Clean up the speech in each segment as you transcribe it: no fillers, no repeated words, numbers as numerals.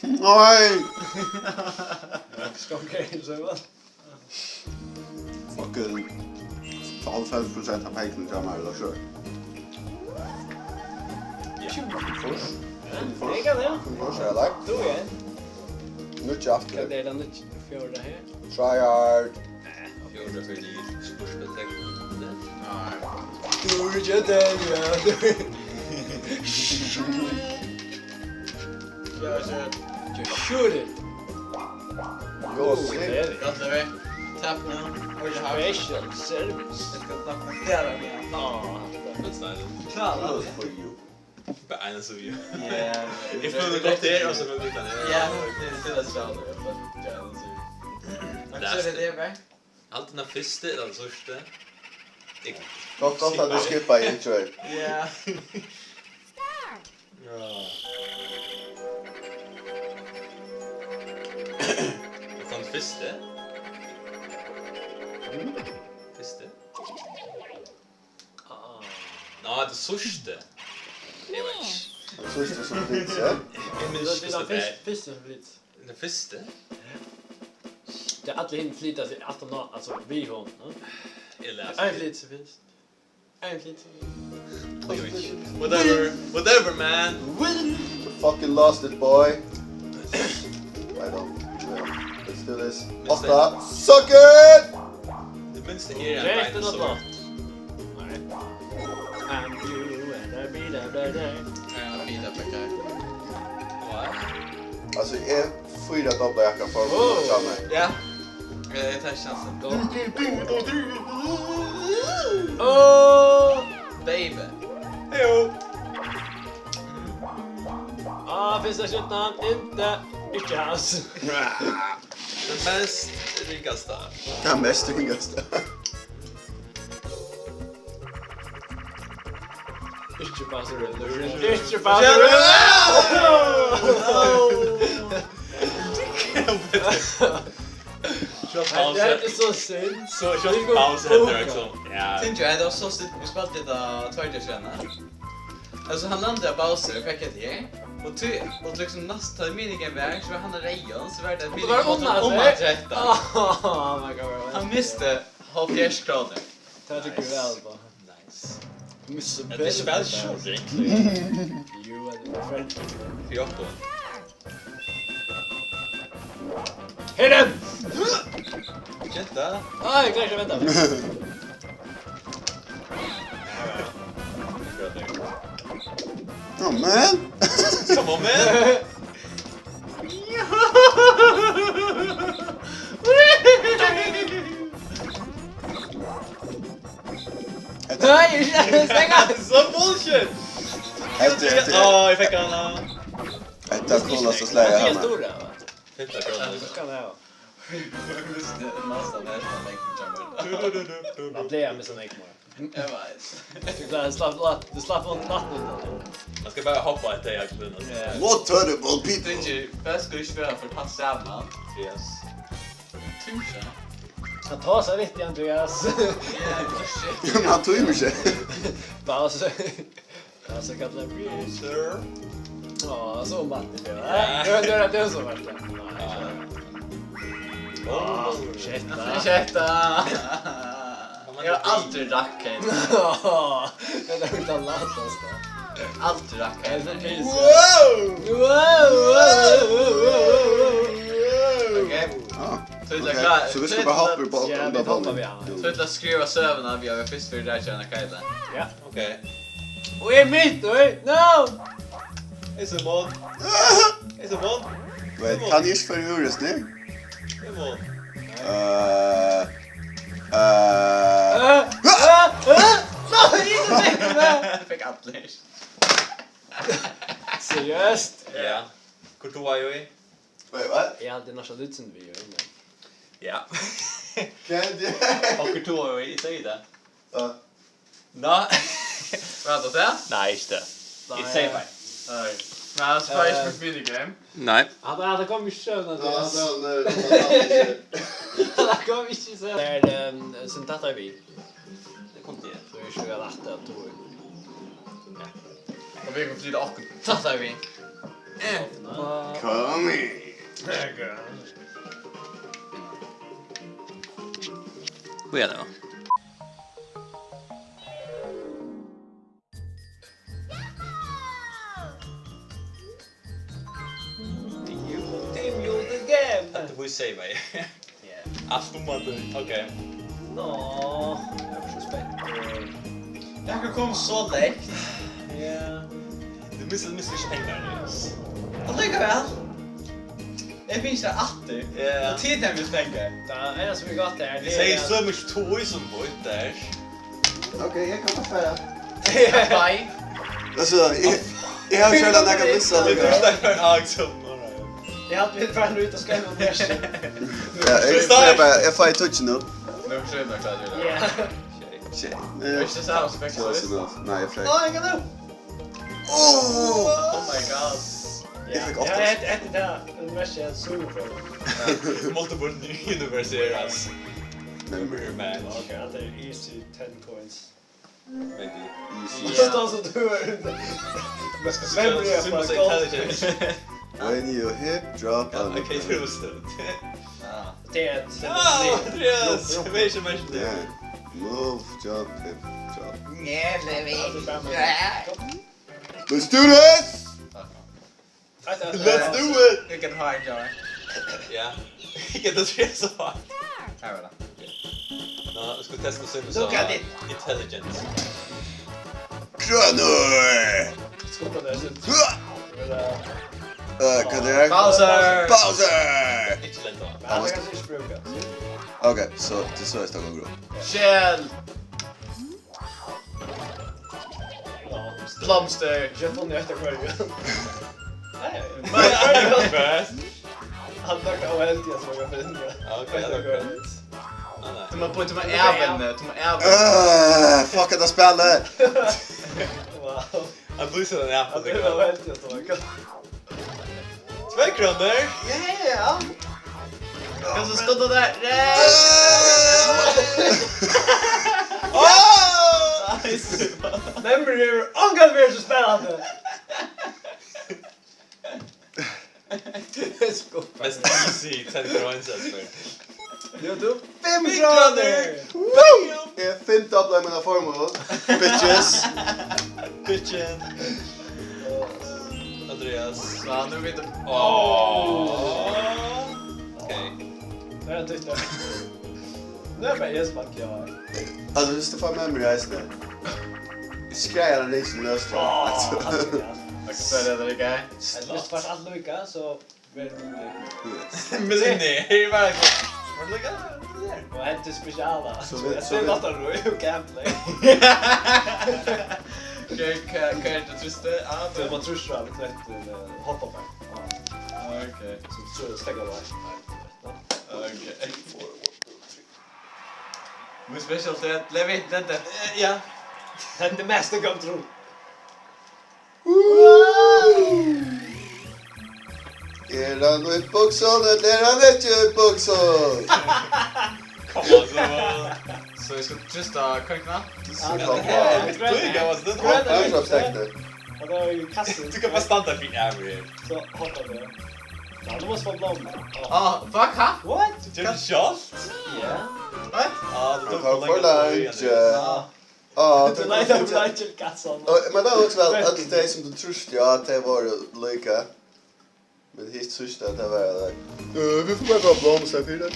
Nej! Skånker så väl. Fucking 12% av pengarna jag har kört. Det kan det. Först är det. Då är. Nu chaft. Kan det den fjärde här? Try hard. Fjärde för det sportbeteckning. Du gör det ja. Just shoot it. Jag ser. Got Levi. Tap now. Special service. Jag ska dokumentera mig. Ja. Klar. Bara en så ju. Ja. Jag får gå där och så går vi utan. Ja, det är det så. Men så är det va? Allt den första eller den första. Gott att du skippar intro. Ja. Ja. Från första. Första. Nej, det första. Det var Sista som blir så. den första. Det alla hin flyttar sig att de alltså vi hon. Eller En flytt så finns. En flytt. Whatever man. Fucking lost it boy. Right on. Let's do this. 8. Suck it! Det minsta är Rätt eller något. Nej. I'm you and I be there. Jag bidar på kaj. Alltså är 4 dubbla jag kan få samma. Ja. Jag tar chansen. Oh, Baby. Hejo. finns det skjutnan inte hans. Den mest rikaste. Den mest ringaste. Inte passar det. Inte passar det. Det är inte så synd. Så kör paus efter också. Ja. Tänkte jag då så vi spelade det tredje scenen. Alltså han landade Bowser och fick det. Och liksom nästa minigame väg så var han rejon så var det minigame om att rätta. Oh my god. Han missade halvfjärs kronor. Det tycker jag väl bara. Nice. Missa Det är special egentligen. You and my friend. Fjorton. Hit him! Jätta. Aj, kanske vänta. Oh man. Come on man. Nej, stänga! Så bullshit. Jag fick han. Det är coolaste släget Det är hemma. stora va? Feta kronor. Kan det vara. Just det, nästan Vad blev jag med sån ekmor? Jag vet. Du slapp hon natten. Man ska bara hoppa ett tag nu. What terrible people. Tänkte ju, bäst skulle jag för att ta samman. Yes. Tusen. Han tar sig lite Andrias. Jävla shit. Men han tog ju mig. Bowser. Bowser kan det bli. Sir. Ja, så matten det var. Det är så vart det. Ursäkta. Jag har alltid rackat. Ja, det är inte alla någonstans. Alltid rackat. Okej. Så vi ska bara hoppa på Ja, vi hoppar vi här. Så jag skriva sövarna vi har först för det där tjänar kvällen. Ja. Okej. Och är mitt då? No! Hej Simon. Hej Simon. Vet, kan ich för urus nu? Simon. Jag fick Atlas. Seriöst? Ja. Kurt var ju i. Wait, what? Jag hade nästan utsänd vi gör innan. Ja. Candy. Och Kurt var ju i sida. Nej. Vad då det? Nej, inte. I säger mig. Nej. Men alltså vad är det minigame? Nej. Han hade kommit sjön att Ja, han kom inte så. Där sen tatar vi. Det kom inte. Så vi kör latte och tog. Och vi kommer flytta okkum. Tattar vi. Kom in. Vad är det då? Tim gjorde game! Att du säger mig. Yeah. Afton man okej. Nå, jag är så spänd. Jag kan komma så lätt. Ja. Du missar pengar nu. Och lika väl. Jag finns där åter. Ja. Och tiden vi spengar. Det enda som vi gott där, Det säger så mycket toy som bort där. Okej, jag kommer färra. Bye. Alltså, jag har kört den här kan missa. Det är första för Axel. Jag hade blivit färdig ut och skrev om det. Jag får i touchen nu. Nu försöker jag klara det. Ja. Tjej. Första så här spektakulärt. Nej, jag försöker. Åh, jag kan nu! Oh my god. Jag fick Jag åtta. har ett där. Det värsta jag såg för. Multiple universe eras. Memory match. Okej, att det är easy 10 coins. Maybe. Just så du är ute. Vem blir jag Super för intelligent. When you hip, drop on the Okej, det var stund. Det är ett... Andrias! Jag vet inte mest Yeah. Move, jump, hip, drop. Nej, Levi. Let's do this! Let's do it! Vilken har jag? Ja. Vilket det är så fart. Här var det. Ja, jag ska testa sen Look at it. Intelligence. Kronor! Skottar där så... Kan det här? Pauser! Pauser! Inte lätt då. Men han kanske inte brukar. Okej, så det är så jag står grupp. Shell! Ja. Plumster! Jag får nöta själv. Nej, Bäst. han tackar av helt jag såg jag finna. Okej, det var skönt. Du måste på att även. Fuck att jag spelar! Wow. Han lyser den här på Han det. tackar av helt jag såg. 2 kronor. Yeah! Kan så skotta där. Nice! Memory ångan vi är så spännande! Mest easy 10 kronor Esbern. Jag tog 5 kronor! kronor! Jag är fint upplag mina formor. Bitches. Bitchen. Andrias. Ja, nu vet du. Okej. Nej, jag tyckte... Nu är bara Esbern jag. Alltså, just det fan memory ice nu. Skräjar den liksom löst. Tack för det, Rickard. Just fast allt lika så... blir det Men nej, verkligen. Var det lika? Och helt till speciala. Så Så vi- jag så ser vi- något av det och gameplay. Kan jag inte trösta? Ja, Så man tror att jag knätt hoppa på. okej. Så tror jag stänger det. Okej. Men speciellt är att Levi inte. Ja. Det mesta kom tro. Är han utboxad eller är han inte utboxad? Kom on, Så jag ska trösta korkna. Och då är ju kassen. Du kan bara stanna vid average. Så hoppar det. Ja, du måste få blom. Ah, fuck ha? What? Du är shot? Ja. What? Ja, du Tack för lunch. Ja, Du lejde upp lite till kassan. men det är också väl att det är som du tror att det var lika. Men hit sista att det var där. Vi får bara gå blomsa för det.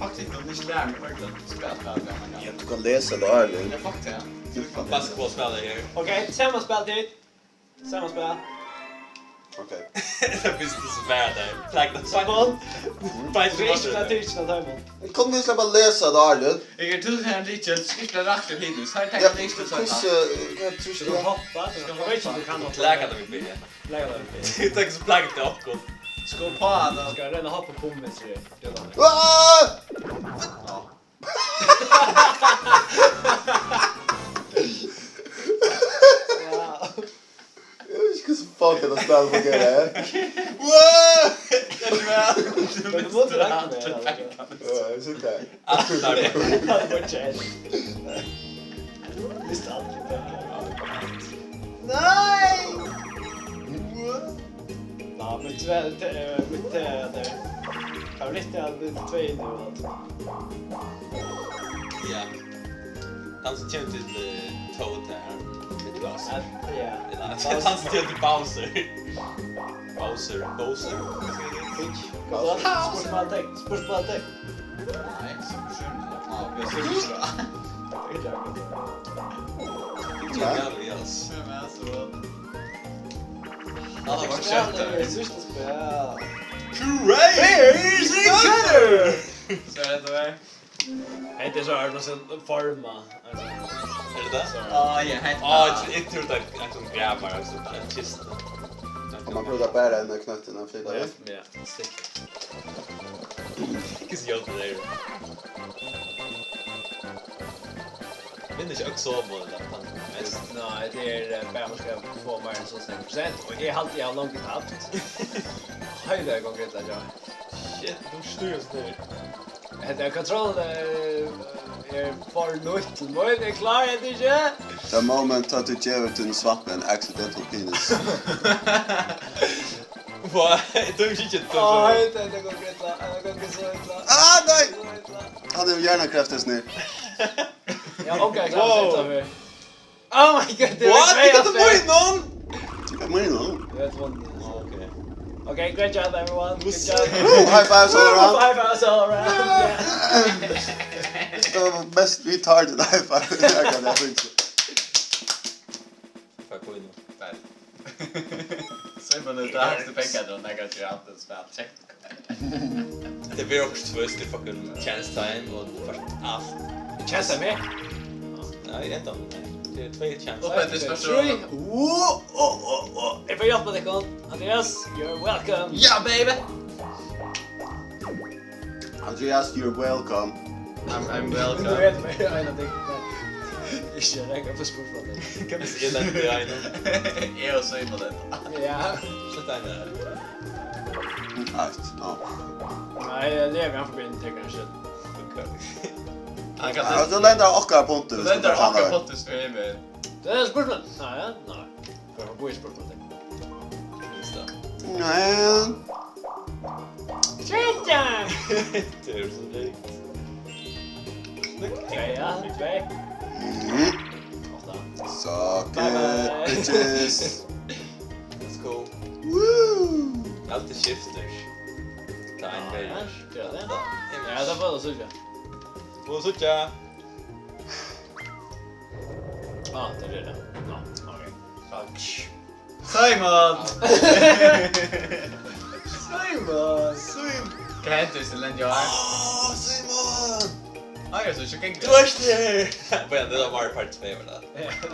Faktiskt inte lite där med verkligen. Spela. Du kan läsa då Arlin. Jag faktiskt ja. Basketballspelare här. Okej, samma speltid. Samma spel. Okej. Det finns inte så värd där. Flagna Samman. Fight Rishna tishna tajmon. Kom du bara läsa då Arlin. Jag är till här lite skriftla rakt upp hittills. Här Ja, tänker jag inte så puss. här. Jag tror Du inte. hoppa. Jag vet inte du kan hoppa. Lägga dem i bilen. Lägga dem i bilen. Det är inte så plaggat till okkom. Skål på han Jag då. ska redan hoppa på mig så det. Jag vet inte hur fucking det spel fungerar. Men du måste räkna med det. Ja, så där. Attar. Det var chess. Visste aldrig det. Nej! Ja, mitt favorit är att mitt 2 nu alltså. Ja. Han som känner till Toad här. Lite glas. Ja. Han som känner till Bowser. Bowser. Sportsbaltek. Nej, så försvinner det. Ja, jag ser det så. Det är Andrias. Men så... Han har varit känt där. Sista spel. Crazy Cutter! Så är det då är. Inte så här, måste forma. Är det det? Ja, jag heter. Jag tror att jag som grabbar alltså en kista. Om man provar bära en knötten och flytta det. Ja, stick. Vilket jobb det är. Men det är också så mål att han mest. Nej, det är bara man ska få mer än så 100%. Och jag har alltid långt haft. Höjda gånger att jag. Shit, de styr så där. Det kontroll är för nöjt till mig. Det klarar jag inte. The moment att du ger ut en svamp en accidental penis. Vad? Det är inte så. Nej, det går inte. Det går så inte. Ah, nej! Han är gärna kräftes ner. Ja, okej, kan jag sätta mig. Oh my god, det är What? Det kan inte vara någon! Jag menar nog. Jag vet vad. Okej. Okay, great job everyone. Good job. High fives all around. High fives all around. Det var mest retarded high five. Jag kan det inte. Fuck gå in. Nej. Så man det där så pengar då när jag gör allt spel check. Det blir också först i fucking chance time och först allt. Chance med. Nej, inte om. Det är 2 chances. Och det special. If I hjälpa dig kon. Andrias, you're welcome. Ja, baby. Andreas, you're welcome. I'm Du welcome. vet mig en av dig. Inte räcka på sportfallet. Kan vi se den där inne? Jag säger på det. Ja. Så där där. Ja. Nej, det är vi förbi inte kanske. Han kan Alltså ländar åka Pontus. det där hakar Pontus för mig. Det är sportfallet. Nej. För att bo i sportfallet. Just det. Nej. Tjejta! Det är så likt. Ja, 2. Mm. 8. Suck Bye, bye. it, bitches. Let's go. Woo! Alltid shifters. Ta en väg. Ja, det var det så ja. Och så tja. Ja, det är det. Ja, okej. Simon. Simon. Kan jag inte ställa jag är? Simon! Ja, jag så kan Du är där! Men det var Mario Party 2 var det.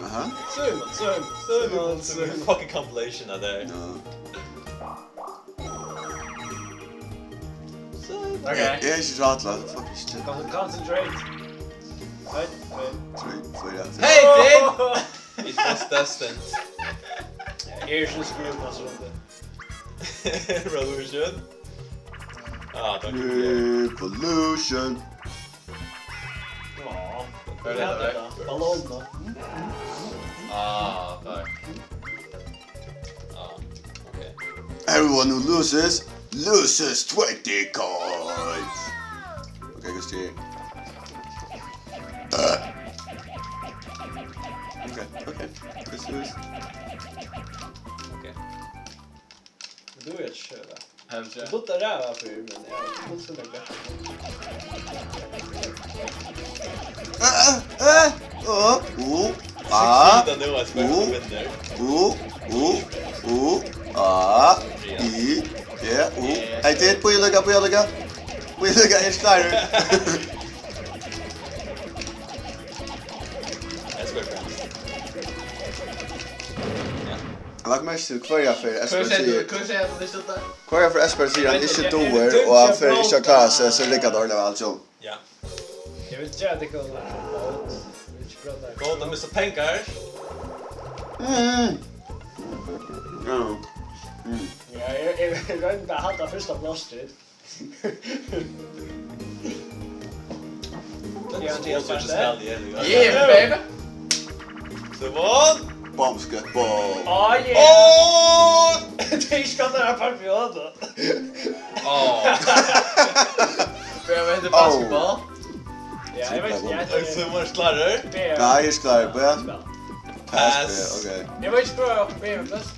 Aha. Simon. Fucking compilation av det. Ja. Okej. Jag är inte så atla. Fucking shit. Concentrate. Right. 3, 4, 5. Hey, Dave! It was destined. Ersen skruv på så inte. Revolution. Ah, tack. Revolution. Ja. Vad är det där? Ballon då. Ah, tack. Ah, okej. Everyone who loses 20 coins. Okay, just here. Okay. Let's do this. Okej. Du är ett köra. Helst Du puttar det här för men jag får så lägga. Sida nu att spela vinner. Hej, det är på jag lägga. På jag lägga är klar. Esbern. Jag har mest till kvar för Esbern säger. Kanske jag det slutar. Kvar för Esbern säger han inte doer och han för inte klass så lika dåligt alltså. Ja. Jag vet inte att det kommer. Gå då missa pengar. Ja. Ja, jag vet inte att hata första plåstret. Det är inte så spel igen. Yeah, baby. Simon! Basketball. Åh, ja! Åh! Det ska inte vara parfymt. Åh! Börjar med basketball. Ja, jag vet inte. Simon klarar. Nej, jag ska börja. Pass. Okej. Jag vet inte vad jag ber bäst.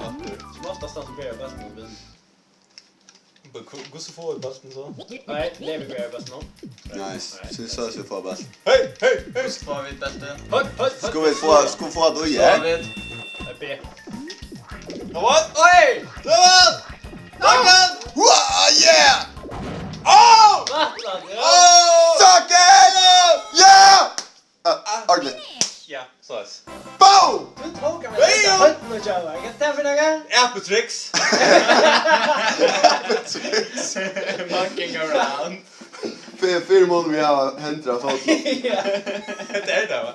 Akkur. Som oftast så ber jag bäst med bin. Gå så får i basten så. Nej, Levi ber jag bäst nu. Nice. Så vi får bäst. Hej, hej, hej! Just får vi bättre. Ska vi få då igen? David. Jag ber. What? Oj! Simon! Tacken! Wow, yeah! Åh! Vattnat, ja! Suck it! Yeah! Ordentligt. Ja, så es. Boom! Du tråkar mig lite. Hönt nu, Java. Jag kan ta för några. Äppeltricks. Mucking around. Fyra månader vi har hänt det. Ja. Det är det va?